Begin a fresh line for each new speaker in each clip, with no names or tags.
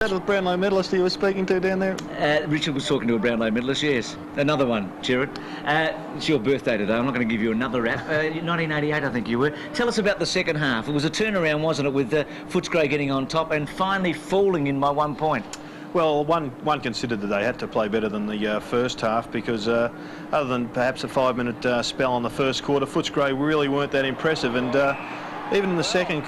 That was the Brownlow medalist you were speaking to down there?
Richard was talking to a Brownlow medalist, yes. Another one, Gerard. It's your birthday today. I'm not going to give you another rap. 1988, I think you were. Tell us about the second half. It was a turnaround, wasn't it, with Footscray getting on top and finally falling in by 1 point.
Well, one considered that they had to play better than the first half because other than perhaps a 5-minute spell on the first quarter, Footscray really weren't that impressive, and even in the second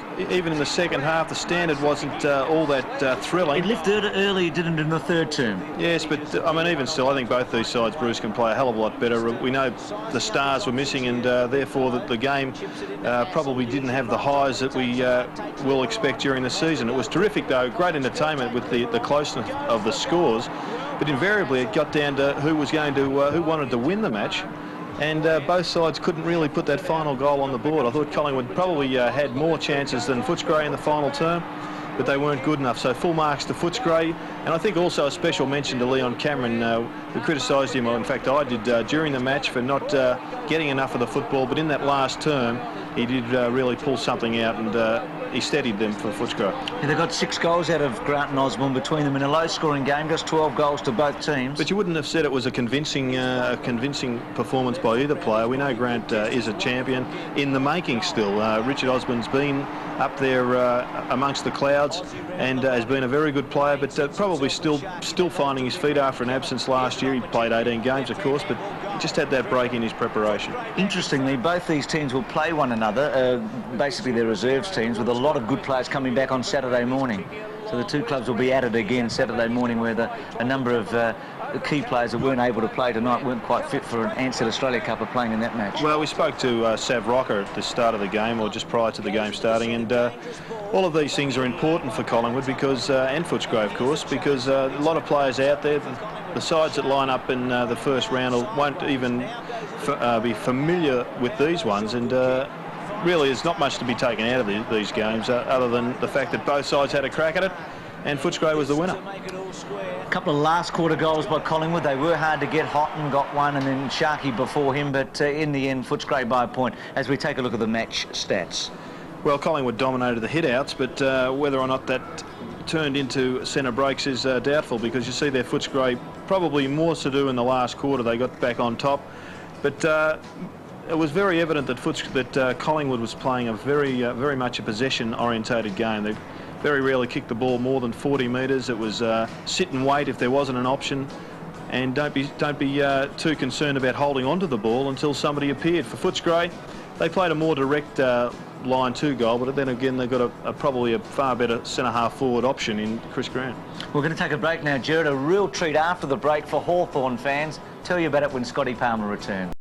half, the standard wasn't all that thrilling.
It lifted early, didn't it, in the third term?
Yes, but I mean, even still, I think both these sides, Bruce, can play a hell of a lot better. We know the stars were missing, and therefore that the game probably didn't have the highs that we will expect during the season. It was terrific, though, great entertainment with the closeness of the scores, but invariably it got down to who wanted to win the match. And both sides couldn't really put that final goal on the board. I thought Collingwood probably had more chances than Footscray in the final term, but they weren't good enough. So full marks to Footscray, and I think also a special mention to Leon Cameron. We criticised him, or in fact I did, during the match for not getting enough of the football, but in that last term he did really pull something out, and he steadied them for Footscray.
Yeah, they got 6 goals out of Grant and Osborne between them in a low-scoring game, just 12 goals to both teams.
But you wouldn't have said it was a convincing performance by either player. We know Grant is a champion in the making still. Richard Osborne's been up there amongst the clouds and has been a very good player, but probably still finding his feet after an absence last year. He played 18 games, of course, but he just had that break in his preparation.
Interestingly, both these teams will play one another, basically their reserves teams, with a lot of good players coming back on Saturday morning. So the two clubs will be at it again Saturday morning, where a number of key players that weren't able to play tonight weren't quite fit for an Ansett Australia Cup are playing in that match.
Well, we spoke to Sav Rocker at the start of the game, or just prior to the game starting, and all of these things are important for Collingwood because, and Footscray, of course, because a lot of players out there, the sides that line up in the first round won't even be familiar with these ones, and really there's not much to be taken out of these games other than the fact that both sides had a crack at it, and Footscray was the winner.
A couple of last quarter goals by Collingwood. They were hard to get. Houghton got one, and then Sharkey before him, but in the end Footscray by a point. As we take a look at the match stats.
Well, Collingwood dominated the hit-outs, but whether or not that turned into centre breaks is doubtful, because you see their Footscray probably more to do in the last quarter. They got back on top, but it was very evident that Collingwood was playing a very much a possession-orientated game. They very rarely kicked the ball more than 40 metres. It was sit and wait if there wasn't an option, and don't be too concerned about holding onto the ball until somebody appeared. For Footscray, they played a more direct line to goal, but then again they've got probably a far better centre-half forward option in Chris Grant.
We're going to take a break now, Gerard. A real treat after the break for Hawthorn fans. Tell you about it when Scotty Palmer returns.